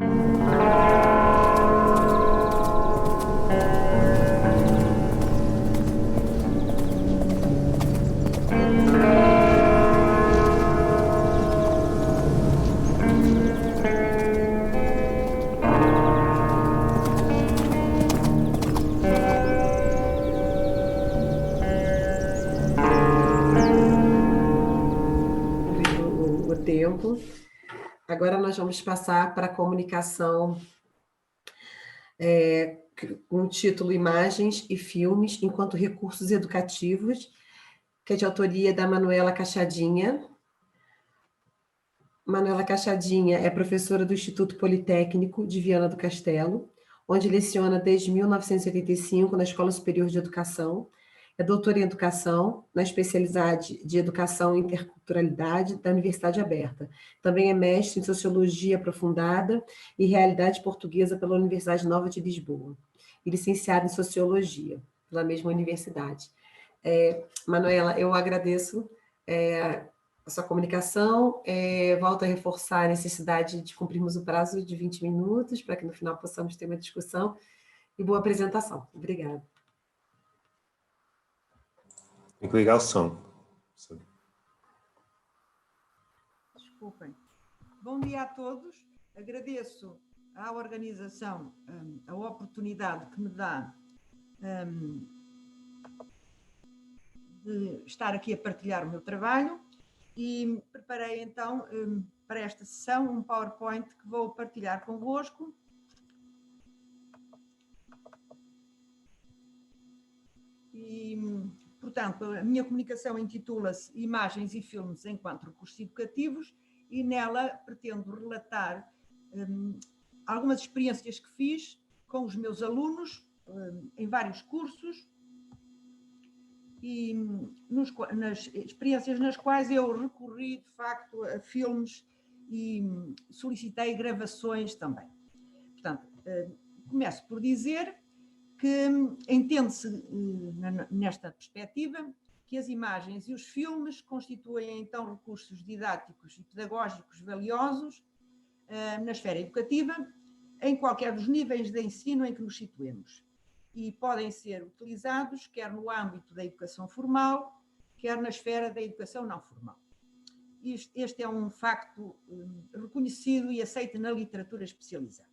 O tempo. Agora nós vamos passar para a comunicação com o título Imagens e Filmes enquanto Recursos Educativos, que é de autoria da Manuela Cachadinha. Manuela Cachadinha é professora do Instituto Politécnico de Viana do Castelo, onde leciona desde 1985 na Escola Superior de Educação. É doutora em Educação, na especialidade de Educação e Interculturalidade da Universidade Aberta. Também é mestre em Sociologia Aprofundada e Realidade Portuguesa pela Universidade Nova de Lisboa. E licenciada em Sociologia pela mesma universidade. Manuela, eu agradeço a sua comunicação, volto a reforçar a necessidade de cumprirmos o prazo de 20 minutos, para que no final possamos ter uma discussão, e boa apresentação. Obrigada. Tem que ligar o som. Desculpem. Bom dia a todos. Agradeço à organização a oportunidade que me dá de estar aqui a partilhar o meu trabalho e preparei então para esta sessão um PowerPoint que vou partilhar convosco. E, portanto, a minha comunicação intitula-se Imagens e Filmes enquanto Recursos Educativos e nela pretendo relatar algumas experiências que fiz com os meus alunos em vários cursos e nas experiências nas quais eu recorri, de facto, a filmes e solicitei gravações também. Portanto, começo por dizer que entende-se, nesta perspectiva, que as imagens e os filmes constituem, então, recursos didáticos e pedagógicos valiosos na esfera educativa, em qualquer dos níveis de ensino em que nos situemos. E podem ser utilizados quer no âmbito da educação formal, quer na esfera da educação não formal. Este é um facto reconhecido e aceito na literatura especializada.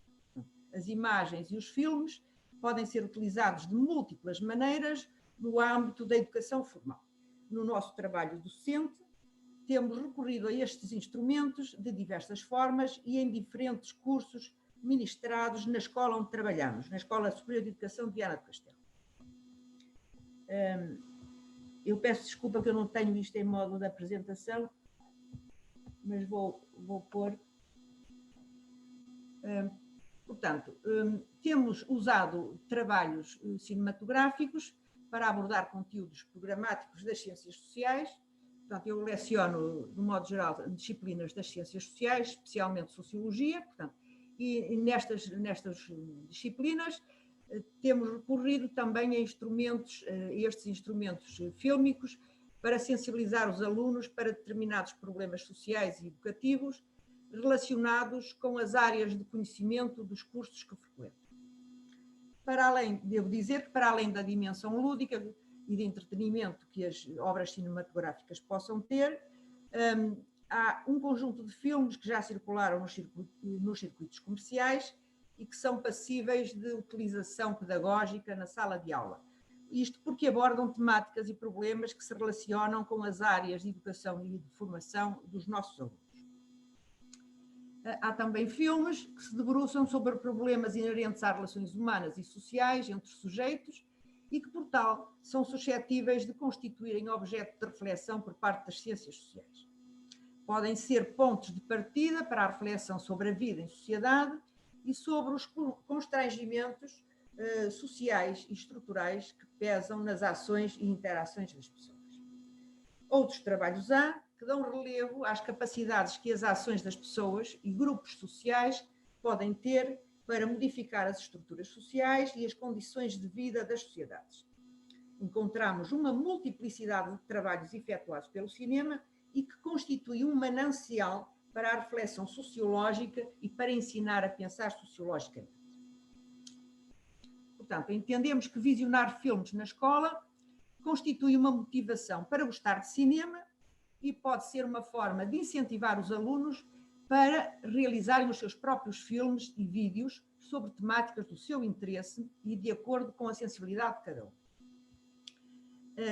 As imagens e os filmes podem ser utilizados de múltiplas maneiras no âmbito da educação formal. No nosso trabalho docente, temos recorrido a estes instrumentos de diversas formas e em diferentes cursos ministrados na escola onde trabalhamos, na Escola Superior de Educação de Viana do Castelo. Eu peço desculpa que eu não tenho isto em modo de apresentação, mas vou pôr. Portanto, temos usado trabalhos cinematográficos para abordar conteúdos programáticos das ciências sociais. Portanto, eu leciono, de modo geral, disciplinas das ciências sociais, especialmente Sociologia, portanto, e nestas disciplinas temos recorrido também a estes instrumentos fílmicos para sensibilizar os alunos para determinados problemas sociais e educativos relacionados com as áreas de conhecimento dos cursos que frequentam. Devo dizer que para além da dimensão lúdica e de entretenimento que as obras cinematográficas possam ter, há um conjunto de filmes que já circularam nos circuitos comerciais e que são passíveis de utilização pedagógica na sala de aula. Isto porque abordam temáticas e problemas que se relacionam com as áreas de educação e de formação dos nossos alunos. Há também filmes que se debruçam sobre problemas inerentes às relações humanas e sociais entre sujeitos e que, por tal, são suscetíveis de constituírem objeto de reflexão por parte das ciências sociais. Podem ser pontos de partida para a reflexão sobre a vida em sociedade e sobre os constrangimentos sociais e estruturais que pesam nas ações e interações das pessoas. Outros trabalhos há que dão relevo às capacidades que as ações das pessoas e grupos sociais podem ter para modificar as estruturas sociais e as condições de vida das sociedades. Encontramos uma multiplicidade de trabalhos efetuados pelo cinema e que constitui um manancial para a reflexão sociológica e para ensinar a pensar sociologicamente. Portanto, entendemos que visionar filmes na escola constitui uma motivação para gostar de cinema e pode ser uma forma de incentivar os alunos para realizarem os seus próprios filmes e vídeos sobre temáticas do seu interesse e de acordo com a sensibilidade de cada um.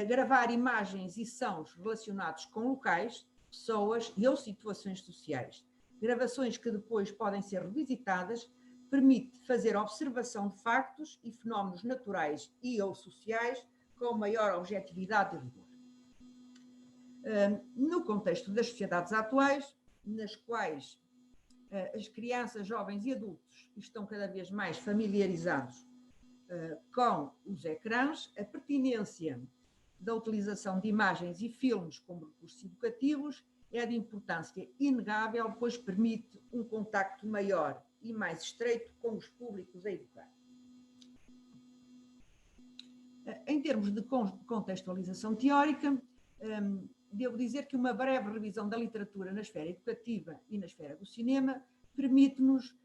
Gravar imagens e sons relacionados com locais, pessoas e ou situações sociais. Gravações que depois podem ser revisitadas, permite fazer observação de factos e fenómenos naturais e ou sociais com maior objetividade e rigor. No contexto das sociedades atuais, nas quais as crianças, jovens e adultos estão cada vez mais familiarizados com os ecrãs, a pertinência da utilização de imagens e filmes como recursos educativos é de importância inegável, pois permite um contacto maior e mais estreito com os públicos a educar. Em termos de contextualização teórica, devo dizer que uma breve revisão da literatura na esfera educativa e na esfera do cinema permite-nos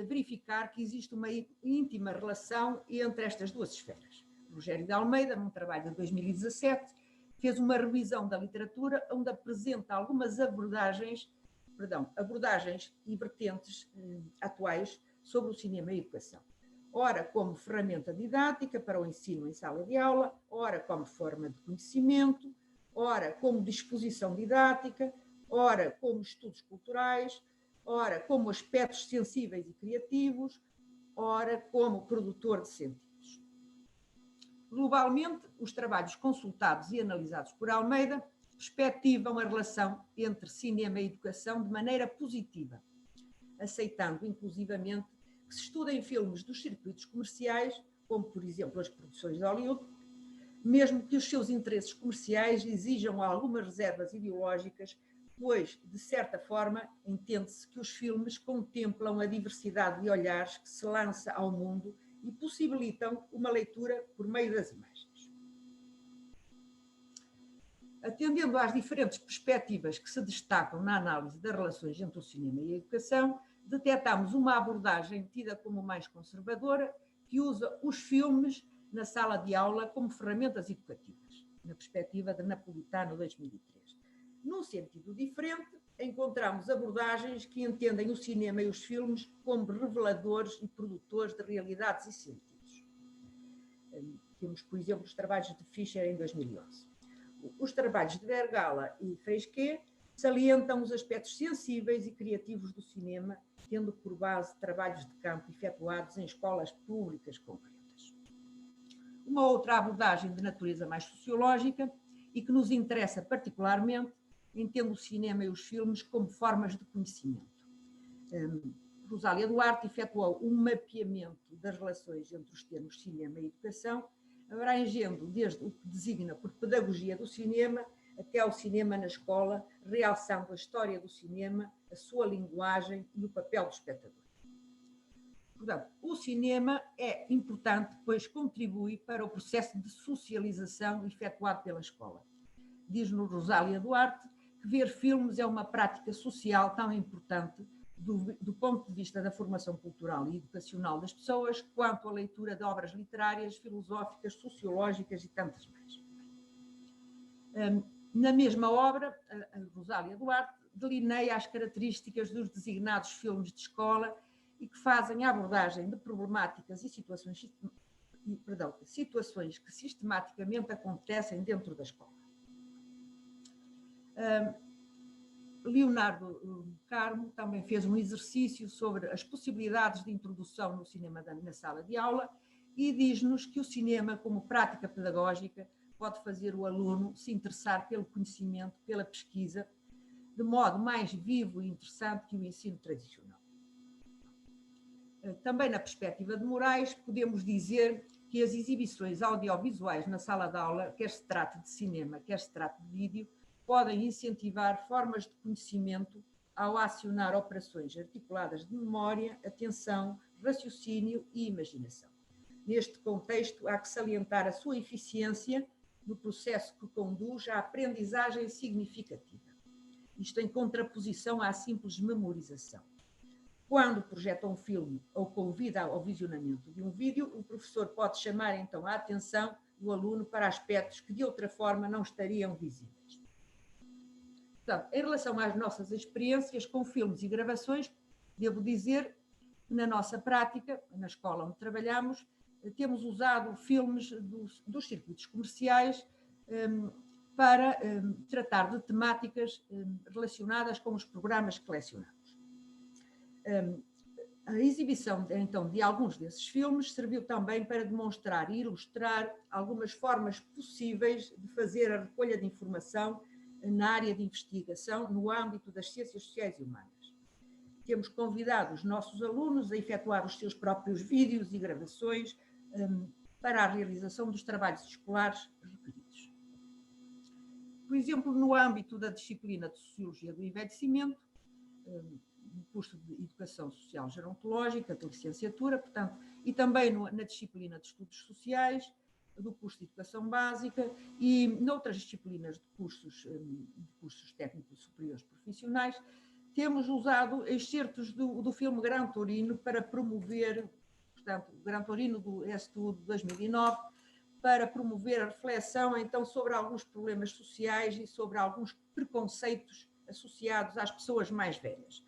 verificar que existe uma íntima relação entre estas duas esferas. Rogério de Almeida, num trabalho de 2017, fez uma revisão da literatura onde apresenta algumas abordagens e vertentes atuais sobre o cinema e a educação. Ora como ferramenta didática para o ensino em sala de aula, ora como forma de conhecimento, ora como disposição didática, ora como estudos culturais, ora como aspectos sensíveis e criativos, ora como produtor de sentidos. Globalmente, os trabalhos consultados e analisados por Almeida perspectivam a relação entre cinema e educação de maneira positiva, aceitando inclusivamente que se estudem filmes dos circuitos comerciais, como por exemplo as produções de Hollywood, mesmo que os seus interesses comerciais exijam algumas reservas ideológicas, pois, de certa forma, entende-se que os filmes contemplam a diversidade de olhares que se lança ao mundo e possibilitam uma leitura por meio das imagens. Atendendo às diferentes perspectivas que se destacam na análise das relações entre o cinema e a educação, detectamos uma abordagem tida como mais conservadora, que usa os filmes na sala de aula como ferramentas educativas, na perspectiva de Napolitano 2003. Num sentido diferente, encontramos abordagens que entendem o cinema e os filmes como reveladores e produtores de realidades e sentidos. Temos, por exemplo, os trabalhos de Fischer em 2011. Os trabalhos de Vergala e Fresquet salientam os aspectos sensíveis e criativos do cinema, tendo por base trabalhos de campo efetuados em escolas públicas concretas. Uma outra abordagem de natureza mais sociológica e que nos interessa particularmente, entende o cinema e os filmes como formas de conhecimento. Rosália Duarte efetuou um mapeamento das relações entre os termos cinema e educação, abrangendo desde o que designa por pedagogia do cinema até ao cinema na escola, realçando a história do cinema, a sua linguagem e o papel do espectador. Portanto, o cinema é importante, pois contribui para o processo de socialização efetuado pela escola. Diz-nos Rosália Duarte que ver filmes é uma prática social tão importante do ponto de vista da formação cultural e educacional das pessoas, quanto a leitura de obras literárias, filosóficas, sociológicas e tantas mais. Na mesma obra, a Rosália Duarte delineia as características dos designados filmes de escola e que fazem a abordagem de problemáticas e situações que sistematicamente acontecem dentro da escola. Leonardo Carmo também fez um exercício sobre as possibilidades de introdução no cinema na sala de aula e diz-nos que o cinema, como prática pedagógica, pode fazer o aluno se interessar pelo conhecimento, pela pesquisa, de modo mais vivo e interessante que o ensino tradicional. Também na perspectiva de Moraes, podemos dizer que as exibições audiovisuais na sala de aula, quer se trate de cinema, quer se trate de vídeo, podem incentivar formas de conhecimento ao acionar operações articuladas de memória, atenção, raciocínio e imaginação. Neste contexto, há que salientar a sua eficiência no processo que conduz à aprendizagem significativa. isto em contraposição à simples memorização. Quando projeta um filme ou convida ao visionamento de um vídeo, o professor pode chamar então a atenção do aluno para aspectos que de outra forma não estariam visíveis. Portanto, em relação às nossas experiências com filmes e gravações, devo dizer que na nossa prática, na escola onde trabalhamos, temos usado filmes dos circuitos comerciais para tratar de temáticas relacionadas com os programas que lecionamos. A exibição, então, de alguns desses filmes serviu também para demonstrar e ilustrar algumas formas possíveis de fazer a recolha de informação na área de investigação no âmbito das ciências sociais e humanas. Temos convidado os nossos alunos a efetuar os seus próprios vídeos e gravações para a realização dos trabalhos escolares requeridos. Por exemplo, no âmbito da disciplina de Sociologia do Envelhecimento, no curso de Educação Social Gerontológica, de licenciatura, portanto, e também na disciplina de Estudos Sociais, do curso de Educação Básica e noutras disciplinas de cursos técnicos superiores profissionais, temos usado excertos do filme Gran Torino para promover, portanto, o Gran Torino do estudo de 2009, para promover a reflexão, então, sobre alguns problemas sociais e sobre alguns preconceitos associados às pessoas mais velhas.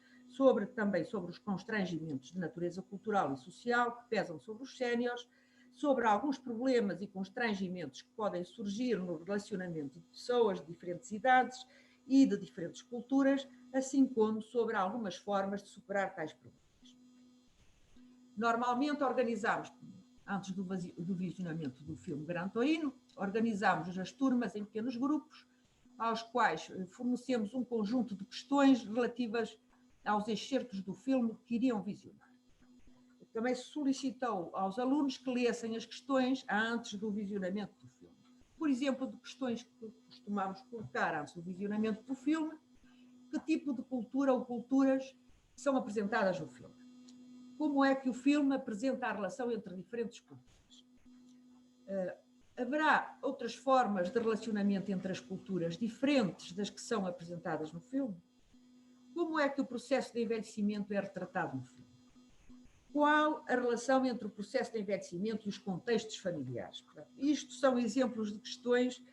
Também sobre os constrangimentos de natureza cultural e social que pesam sobre os séniores, sobre alguns problemas e constrangimentos que podem surgir no relacionamento de pessoas de diferentes idades e de diferentes culturas, assim como sobre algumas formas de superar tais problemas. Normalmente organizamos, antes do visionamento do filme Gran Torino, organizamos as turmas em pequenos grupos, aos quais fornecemos um conjunto de questões relativas aos excertos do filme que iriam visionar. Também se solicitou aos alunos que lessem as questões antes do visionamento do filme. Por exemplo, de questões que costumamos colocar antes do visionamento do filme: que tipo de cultura ou culturas são apresentadas no filme? Como é que o filme apresenta a relação entre diferentes culturas? Haverá outras formas de relacionamento entre as culturas diferentes das que são apresentadas no filme? Como é que o processo de envelhecimento é retratado no filme? Qual a relação entre o processo de envelhecimento e os contextos familiares? Portanto, isto são exemplos de questões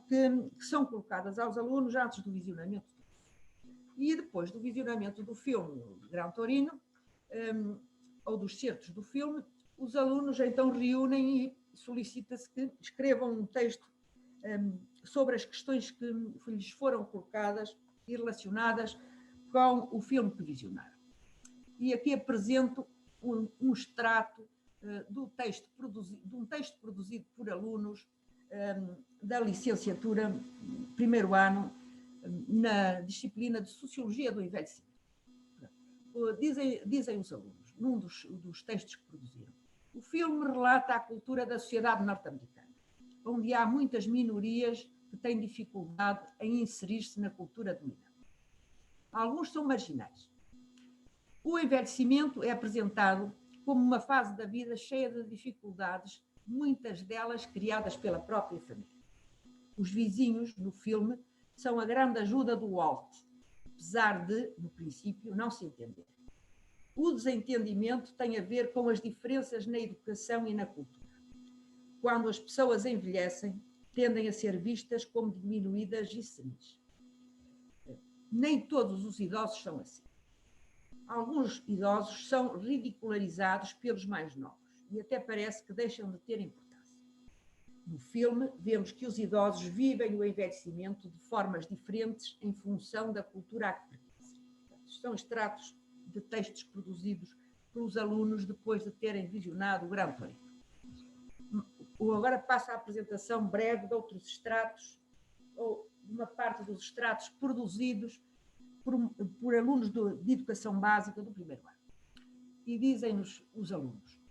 que são colocadas aos alunos antes do visionamento do filme. E depois do visionamento do filme Gran Torino, ou dos certos do filme, os alunos então reúnem e solicita-se que escrevam um texto sobre as questões que lhes foram colocadas e relacionadas com o filme que visionaram. E aqui apresento um extrato de um texto produzido por alunos da licenciatura, primeiro ano, na disciplina de Sociologia do Envelhecimento. Dizem os alunos, num dos textos que produziram: o filme relata a cultura da sociedade norte-americana, onde há muitas minorias que têm dificuldade em inserir-se na cultura dominante. Alguns são marginais. O envelhecimento é apresentado como uma fase da vida cheia de dificuldades, muitas delas criadas pela própria família. Os vizinhos, no filme, são a grande ajuda do Walt, apesar de, no princípio, não se entender. O desentendimento tem a ver com as diferenças na educação e na cultura. Quando as pessoas envelhecem, tendem a ser vistas como diminuídas e senis. Nem todos os idosos são assim. Alguns idosos são ridicularizados pelos mais novos e até parece que deixam de ter importância. No filme, vemos que os idosos vivem o envelhecimento de formas diferentes em função da cultura a que pertencem. São extratos de textos produzidos pelos alunos depois de terem visionado o Gran Torino. Agora passo à apresentação breve de outros extratos, ou de uma parte dos extratos produzidos por alunos de educação básica do primeiro ano. E dizem-nos os alunos: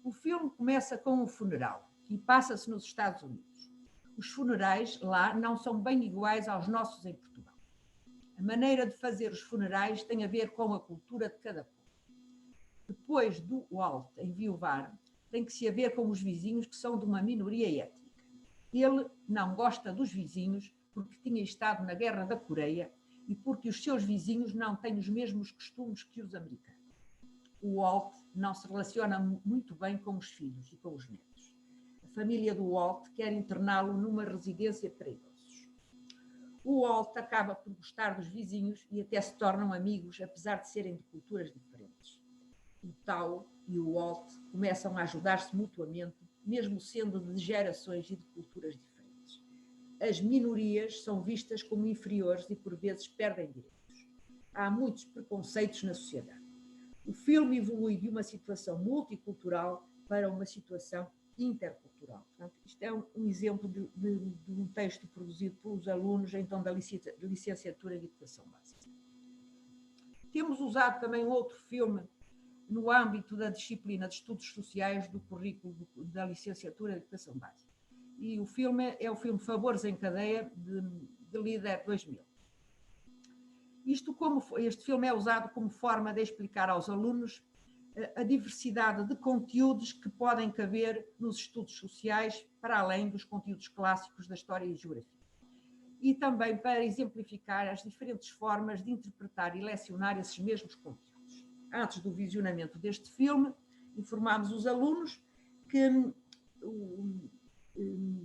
o filme começa com um funeral e passa-se nos Estados Unidos. Os funerais lá não são bem iguais aos nossos em Portugal. A maneira de fazer os funerais tem a ver com a cultura de cada povo. Depois do Walt enviuvar, tem que se haver com os vizinhos que são de uma minoria étnica. Ele não gosta dos vizinhos porque tinha estado na Guerra da Coreia e porque os seus vizinhos não têm os mesmos costumes que os americanos. O Walt não se relaciona muito bem com os filhos e com os netos. A família do Walt quer interná-lo numa residência para idosos. O Walt acaba por gostar dos vizinhos e até se tornam amigos, apesar de serem de culturas diferentes. O Tao e o Walt começam a ajudar-se mutuamente, mesmo sendo de gerações e de culturas diferentes. As minorias são vistas como inferiores e, por vezes, perdem direitos. Há muitos preconceitos na sociedade. O filme evolui de uma situação multicultural para uma situação intercultural. Portanto, isto é um exemplo de um texto produzido pelos alunos, então, da licenciatura em Educação Básica. Temos usado também outro filme no âmbito da disciplina de Estudos Sociais do currículo da licenciatura em Educação Básica. E o filme é o filme Favores em Cadeia, de Líder 2000. Este filme é usado como forma de explicar aos alunos a diversidade de conteúdos que podem caber nos estudos sociais, para além dos conteúdos clássicos da História e Geografia. E também para exemplificar as diferentes formas de interpretar e lecionar esses mesmos conteúdos. Antes do visionamento deste filme, informámos os alunos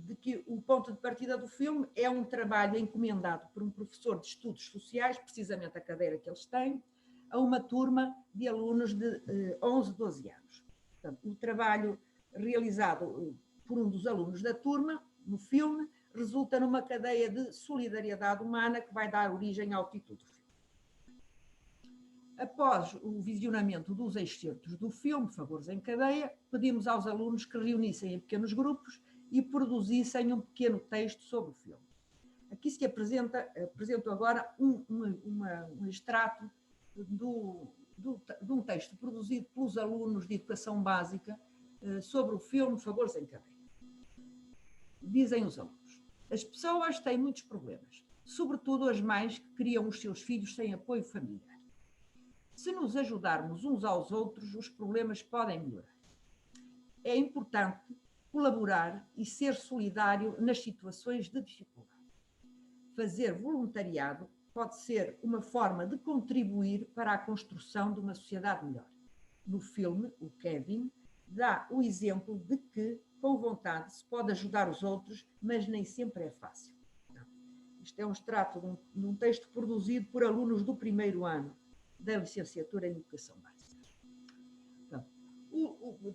de que o ponto de partida do filme é um trabalho encomendado por um professor de estudos sociais, precisamente a cadeira que eles têm, a uma turma de alunos de 11, 12 anos. Portanto, o trabalho realizado por um dos alunos da turma, no filme, resulta numa cadeia de solidariedade humana que vai dar origem ao título do filme. Após o visionamento dos excertos do filme, Favores em Cadeia, pedimos aos alunos que reunissem em pequenos grupos e produzissem um pequeno texto sobre o filme. Aqui se apresento agora um extrato de um texto produzido pelos alunos de Educação Básica sobre o filme Favores em Cadeia. Dizem os alunos: as pessoas têm muitos problemas, sobretudo as mães que criam os seus filhos sem apoio familiar. Se nos ajudarmos uns aos outros, os problemas podem melhorar. É importante colaborar e ser solidário nas situações de dificuldade. Fazer voluntariado pode ser uma forma de contribuir para a construção de uma sociedade melhor. No filme, o Kevin dá o exemplo de que, com vontade, se pode ajudar os outros, mas nem sempre é fácil. Isto é um extrato de um texto produzido por alunos do primeiro ano da licenciatura em Educação Básica.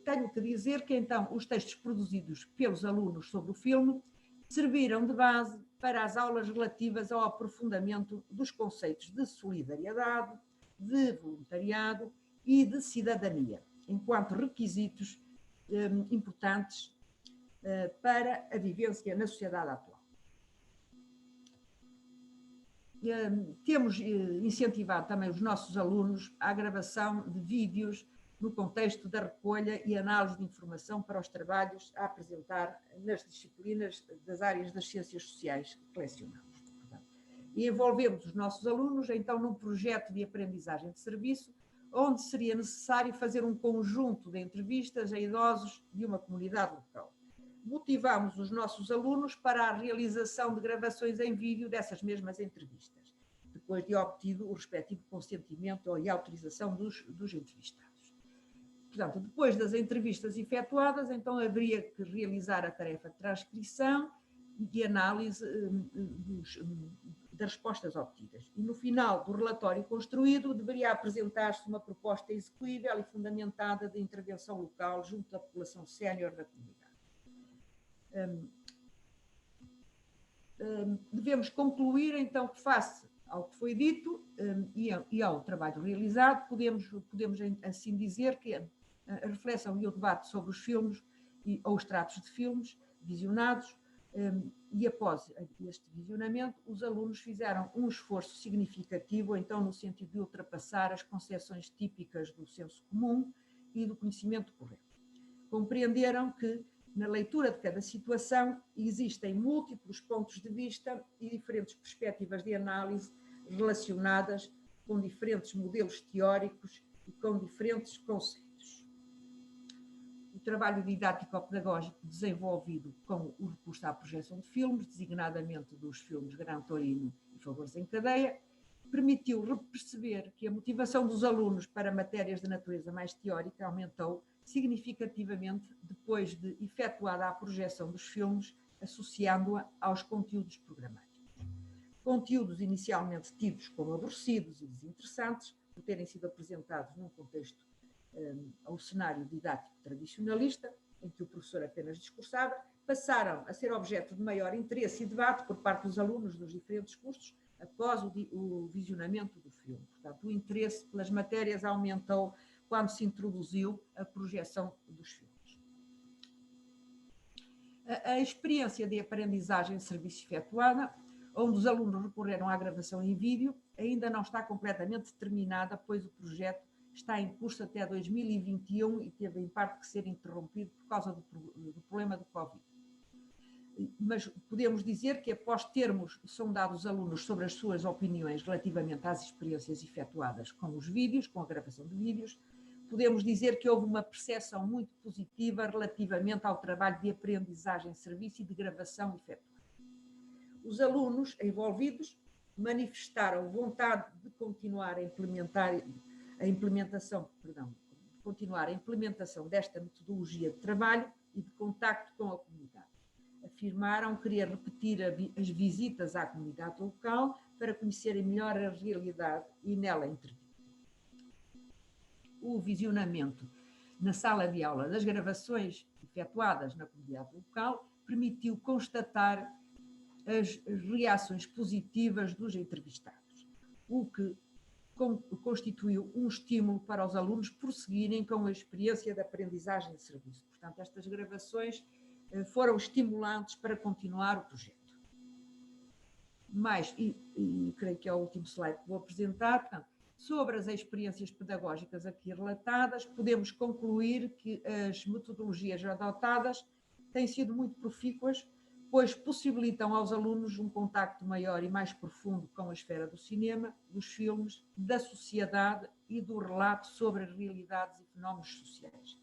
Tenho que dizer que, então, os textos produzidos pelos alunos sobre o filme serviram de base para as aulas relativas ao aprofundamento dos conceitos de solidariedade, de voluntariado e de cidadania, enquanto requisitos importantes para a vivência na sociedade atual. Temos incentivado também os nossos alunos à gravação de vídeos no contexto da recolha e análise de informação para os trabalhos a apresentar nas disciplinas das áreas das ciências sociais que lecionamos. E envolvemos os nossos alunos, então, num projeto de aprendizagem de serviço, onde seria necessário fazer um conjunto de entrevistas a idosos de uma comunidade local. Motivamos os nossos alunos para a realização de gravações em vídeo dessas mesmas entrevistas, depois de obtido o respectivo consentimento e autorização dos entrevistados. Portanto, depois das entrevistas efetuadas, então haveria que realizar a tarefa de transcrição e análise das respostas obtidas. E no final do relatório construído, deveria apresentar-se uma proposta execuível e fundamentada de intervenção local junto à população sénior da comunidade. Devemos concluir, então, que face ao que foi dito e ao trabalho realizado, podemos assim dizer que a reflexão e o debate sobre os filmes ou extratos de filmes visionados, e após este visionamento, os alunos fizeram um esforço significativo, então, no sentido de ultrapassar as concepções típicas do senso comum e do conhecimento correto. Compreenderam que, na leitura de cada situação, existem múltiplos pontos de vista e diferentes perspectivas de análise relacionadas com diferentes modelos teóricos e com diferentes conceitos. O trabalho didático-pedagógico desenvolvido com o recurso à projeção de filmes, designadamente dos filmes Gran Torino e Favores em Cadeia, permitiu perceber que a motivação dos alunos para matérias de natureza mais teórica aumentou significativamente depois de efetuada a projeção dos filmes, associando-a aos conteúdos programáticos. Conteúdos inicialmente tidos como aborrecidos e desinteressantes, por terem sido apresentados num contexto ao cenário didático tradicionalista, em que o professor apenas discursava, passaram a ser objeto de maior interesse e debate por parte dos alunos dos diferentes cursos após o visionamento do filme. Portanto, o interesse pelas matérias aumentou quando se introduziu a projeção dos filmes. A experiência de aprendizagem de serviço efetuada, onde os alunos recorreram à gravação em vídeo, ainda não está completamente terminada, pois o projeto está em curso até 2021 e teve em parte que ser interrompido por causa do problema do Covid. Mas podemos dizer que após termos sondado os alunos sobre as suas opiniões relativamente às experiências efetuadas com os vídeos, com a gravação de vídeos, podemos dizer que houve uma percepção muito positiva relativamente ao trabalho de aprendizagem, serviço e de gravação efetuada. Os alunos envolvidos manifestaram vontade de continuar a implementação desta metodologia de trabalho e de contacto com a comunidade. Afirmaram querer repetir as visitas à comunidade local para conhecerem melhor a realidade e nela intervir. O visionamento na sala de aula das gravações efetuadas na comunidade local permitiu constatar as reações positivas dos entrevistados, o que constituiu um estímulo para os alunos prosseguirem com a experiência de aprendizagem de serviço. Portanto, estas gravações foram estimulantes para continuar o projeto. E creio que é o último slide que vou apresentar, portanto, sobre as experiências pedagógicas aqui relatadas, podemos concluir que as metodologias adotadas têm sido muito profícuas, pois possibilitam aos alunos um contacto maior e mais profundo com a esfera do cinema, dos filmes, da sociedade e do relato sobre as realidades e fenómenos sociais.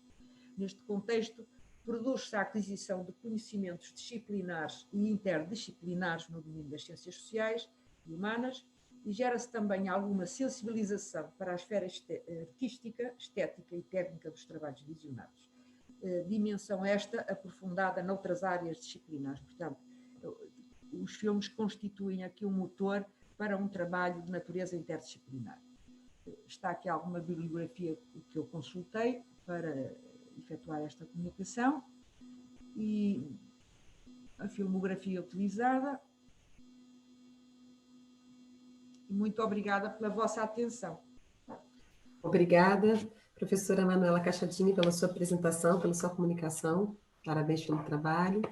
Neste contexto, produz-se a aquisição de conhecimentos disciplinares e interdisciplinares no domínio das ciências sociais e humanas e gera-se também alguma sensibilização para a esfera artística, estética e técnica dos trabalhos visionados. Dimensão esta aprofundada noutras áreas disciplinares. Portanto, os filmes constituem aqui um motor para um trabalho de natureza interdisciplinar. Está aqui alguma bibliografia que eu consultei para efetuar esta comunicação e a filmografia utilizada. Muito obrigada pela vossa atenção. Obrigada, professora Manuela Cachadini, pela sua apresentação, pela sua comunicação. Parabéns pelo trabalho.